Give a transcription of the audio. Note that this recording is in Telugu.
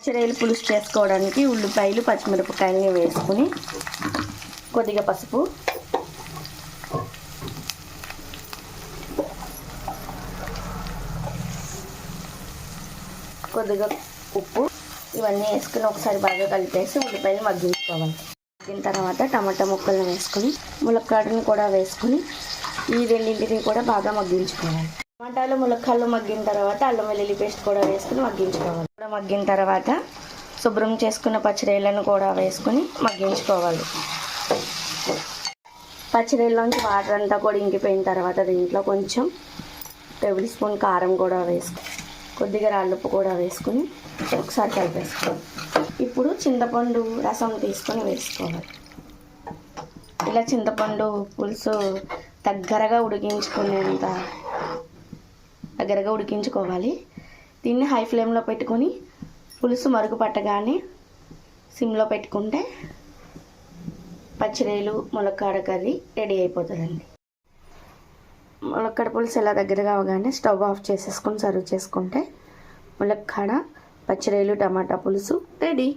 పచ్చిరొయ్యలు పులుసు చేసుకోవడానికి ఉల్లిపాయలు పచ్చిమిరపకాయలని వేసుకుని కొద్దిగా పసుపు, కొద్దిగా ఉప్పు ఇవన్నీ వేసుకుని ఒకసారి బాగా కలిపేసి ఉల్లిపాయలు మగ్గించుకోవాలి. మగ్గిన తర్వాత టమాటా ముక్కలను వేసుకుని ములక్కాడని కూడా వేసుకుని ఈ రెండింటిని కూడా బాగా మగ్గించుకోవాలి. టమాటాలు ములక్కాడలు మగ్గిన తర్వాత అల్లం వెల్లుల్లి పేస్ట్ కూడా వేసుకుని మగ్గించుకోవాలి. కూడా మగ్గిన తర్వాత శుభ్రం చేసుకున్న పచ్చిరొయ్యలను కూడా వేసుకుని మగ్గించుకోవాలి. పచ్చిరొయ్యలోంచి వాటర్ అంతా కూడా ఇంకిపోయిన తర్వాత దీంట్లో కొంచెం టేబుల్ స్పూన్ కారం కూడా వేసుకుని కొద్దిగా రాళ్ళుప్పు కూడా వేసుకుని ఒకసారి కలిపేసుకోవాలి. ఇప్పుడు చింతపండు రసం తీసుకొని వేసుకోవాలి. ఇలా చింతపండు పులుసు దగ్గరగా ఉడికించుకోవాలి. దీన్ని హై ఫ్లేమ్లో పెట్టుకొని పులుసు మరుగు పట్టగానే సిమ్లో పెట్టుకుంటే పచ్చిరొయ్యలు ములక్కాడ కర్రీ రెడీ అయిపోతుందండి. ములక్కాడ పులుసు ఎలా దగ్గరగా అవగానే స్టవ్ ఆఫ్ చేసేసుకొని సర్వ్ చేసుకుంటే ములక్కాడ పచ్చిరొయ్యలు టమాటా పులుసు రెడీ.